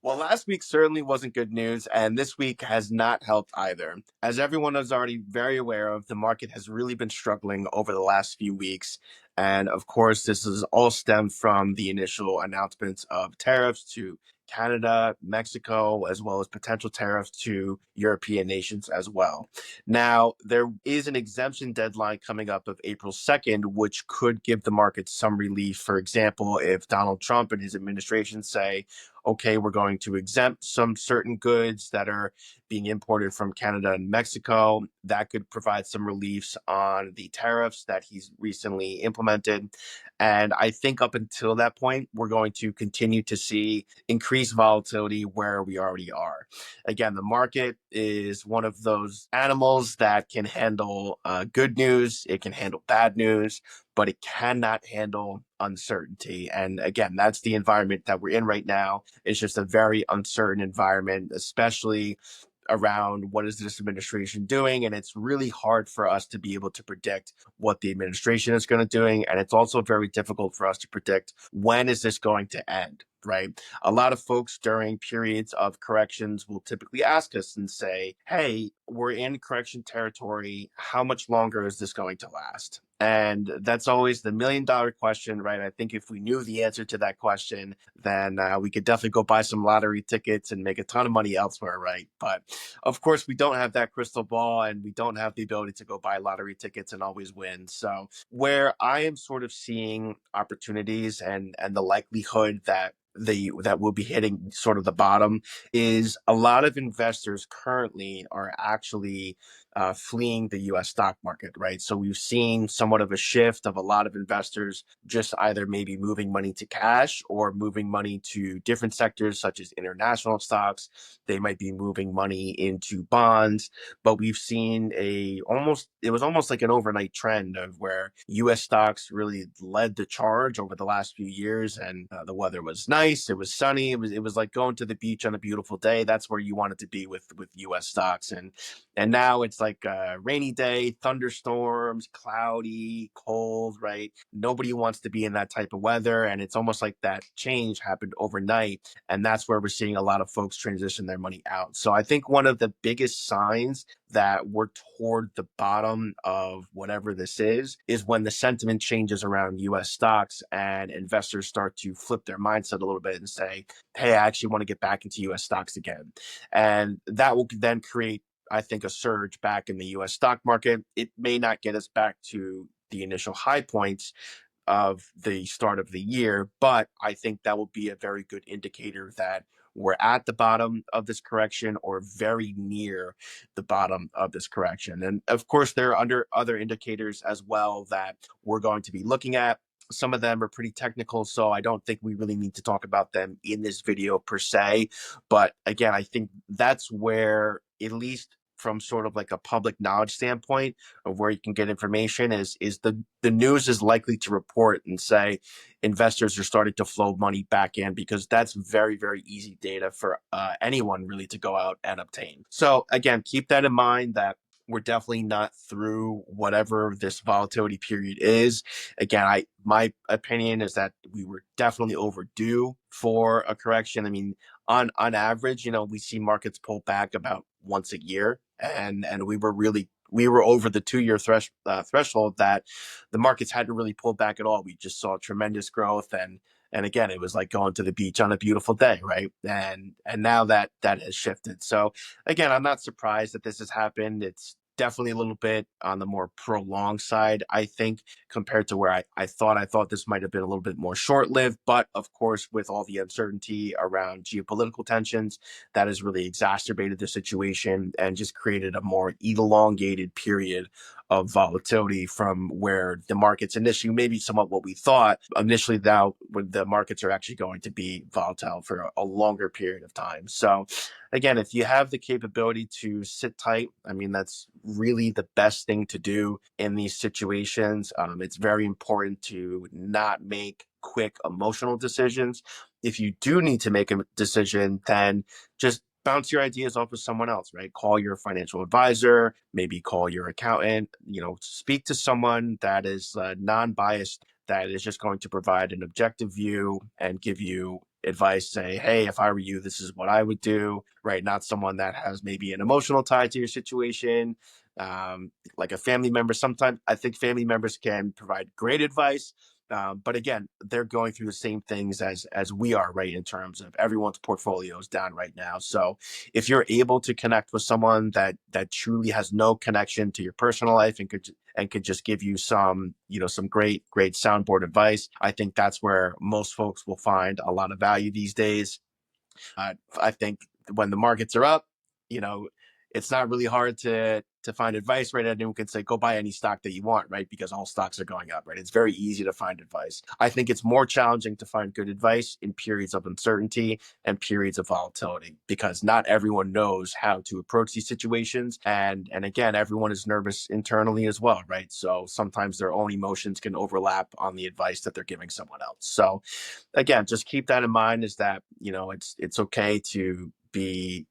Well, last week certainly wasn't good news, and this week has not helped either. As everyone is already very aware of, the market has really been struggling over the last few weeks. And of course, this is all stemmed from the initial announcements of tariffs to Canada, Mexico, as well as potential tariffs to European nations as well. Now, there is an exemption deadline coming up of April 2nd, which could give the market some relief. For example, if Donald Trump and his administration say, okay, we're going to exempt some certain goods that are being imported from Canada and Mexico. That could provide some reliefs on the tariffs that he's recently implemented. And I think up until that point, we're going to continue to see increased volatility where we already are. Again, the market is one of those animals that can handle good news, it can handle bad news, but it cannot handle uncertainty. And again, that's the environment that we're in right now. It's just a very uncertain environment, especially around what is this administration doing. And it's really hard for us to be able to predict what the administration is going to doing. And it's also very difficult for us to predict when is this going to end. Right. A lot of folks during periods of corrections will typically ask us and say, hey, we're in correction territory. How much longer is this going to last? And that's always the $1 million question, right? I think if we knew the answer to that question, then we could definitely go buy some lottery tickets and make a ton of money elsewhere, right? But of course, we don't have that crystal ball and we don't have the ability to go buy lottery tickets and always win. So where I am sort of seeing opportunities and the likelihood that we'll be hitting sort of the bottom is a lot of investors currently are actually fleeing the US stock market, right? So we've seen somewhat of a shift of a lot of investors just either maybe moving money to cash or moving money to different sectors such as international stocks. They might be moving money into bonds, but we've seen it was almost like an overnight trend of where US stocks really led the charge over the last few years. And the weather was nice, it was sunny, it was like going to the beach on a beautiful day. That's where you wanted to be with US stocks. And now it's like a rainy day, thunderstorms, cloudy, cold, right? Nobody wants to be in that type of weather. And it's almost like that change happened overnight. And that's where we're seeing a lot of folks transition their money out. So I think one of the biggest signs that we're toward the bottom of whatever this is when the sentiment changes around US stocks and investors start to flip their mindset a little bit and say, hey, I actually want to get back into US stocks again. And that will then create, I think, a surge back in the US stock market. It may not get us back to the initial high points of the start of the year, but I think that will be a very good indicator that we're at the bottom of this correction or very near the bottom of this correction. And of course, there are other indicators as well that we're going to be looking at. Some of them are pretty technical, so I don't think we really need to talk about them in this video per se. But again, I think that's where, at least from sort of like a public knowledge standpoint of where you can get information, is the news is likely to report and say investors are starting to flow money back in, because that's very, very easy data for anyone really to go out and obtain. So again, keep that in mind that we're definitely not through whatever this volatility period is. Again, my opinion is that we were definitely overdue for a correction. I mean, on average, we see markets pull back about once a year, and we were over the 2 year threshold that the markets hadn't really pulled back at all. We just saw tremendous growth, and again, it was like going to the beach on a beautiful day, right? And now that has shifted. So again, I'm not surprised that this has happened. It's definitely a little bit on the more prolonged side, I think, compared to where I thought this might have been a little bit more short-lived. But of course, with all the uncertainty around geopolitical tensions, that has really exacerbated the situation and just created a more elongated period of volatility from where the markets initially, maybe somewhat what we thought initially, now when the markets are actually going to be volatile for a longer period of time. So again, if you have the capability to sit tight, I mean, that's really the best thing to do in these situations. It's very important to not make quick emotional decisions. If you do need to make a decision, then just bounce your ideas off of someone else, right? Call your financial advisor, maybe call your accountant, speak to someone that is non-biased, that is just going to provide an objective view and give you advice, say, hey, if I were you, this is what I would do, right? Not someone that has maybe an emotional tie to your situation, like a family member. Sometimes I think family members can provide great advice. But again, they're going through the same things as we are, right? In terms of everyone's portfolio is down right now. So if you're able to connect with someone that truly has no connection to your personal life and could just give you some, some great soundboard advice, I think that's where most folks will find a lot of value these days. I think when the markets are up, you know, it's not really hard to find advice, right? Anyone can say, go buy any stock that you want, right? Because all stocks are going up, right? It's very easy to find advice. I think it's more challenging to find good advice in periods of uncertainty and periods of volatility, because not everyone knows how to approach these situations. And again, everyone is nervous internally as well, right? So sometimes their own emotions can overlap on the advice that they're giving someone else. So again, just keep that in mind, is that, it's okay to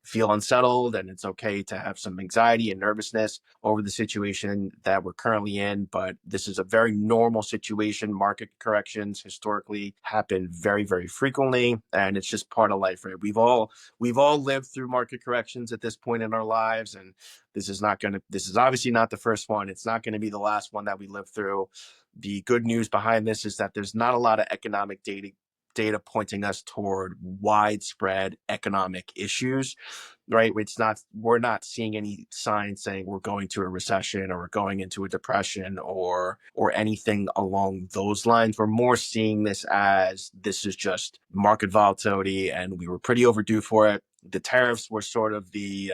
feel unsettled, and it's okay to have some anxiety and nervousness over the situation that we're currently in. But this is a very normal situation. Market corrections historically happen very, very frequently, and it's just part of life, right? We've all lived through market corrections at this point in our lives, and this is obviously not the first one. It's not going to be the last one that we live through. The good news behind this is that there's not a lot of economic data pointing us toward widespread economic issues, right? We're not seeing any signs saying we're going to a recession or we're going into a depression or anything along those lines. We're more seeing this as this is just market volatility, and we were pretty overdue for it. The tariffs were sort of the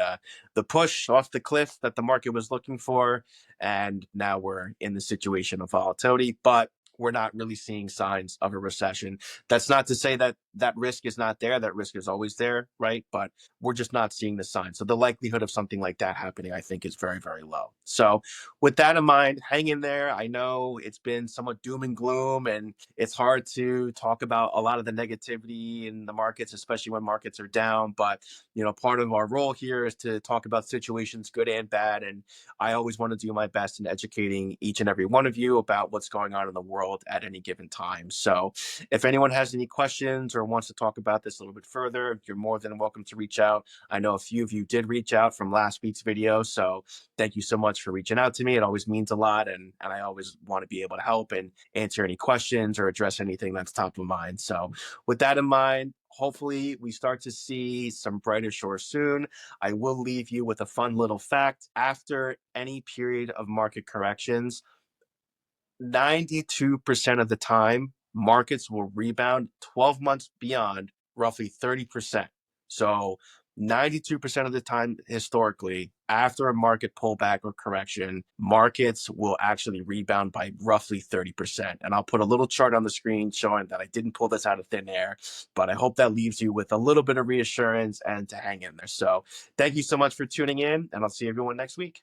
push off the cliff that the market was looking for, and now we're in the situation of volatility, but we're not really seeing signs of a recession. That's not to say that that risk is not there. That risk is always there, right? But we're just not seeing the signs. So the likelihood of something like that happening, I think, is very, very low. So with that in mind, hang in there. I know it's been somewhat doom and gloom, and it's hard to talk about a lot of the negativity in the markets, especially when markets are down. But, part of our role here is to talk about situations, good and bad. And I always want to do my best in educating each and every one of you about what's going on in the world at any given time. So if anyone has any questions or wants to talk about this a little bit further, you're more than welcome to reach out. I know a few of you did reach out from last week's video, so thank you so much for reaching out to me. It always means a lot, and I always want to be able to help and answer any questions or address anything that's top of mind. So with that in mind, hopefully we start to see some brighter shores soon. I will leave you with a fun little fact. After any period of market corrections, 92% of the time, markets will rebound 12 months beyond roughly 30%. So 92% of the time, historically, after a market pullback or correction, markets will actually rebound by roughly 30%. And I'll put a little chart on the screen showing that I didn't pull this out of thin air, but I hope that leaves you with a little bit of reassurance and to hang in there. So thank you so much for tuning in, and I'll see everyone next week.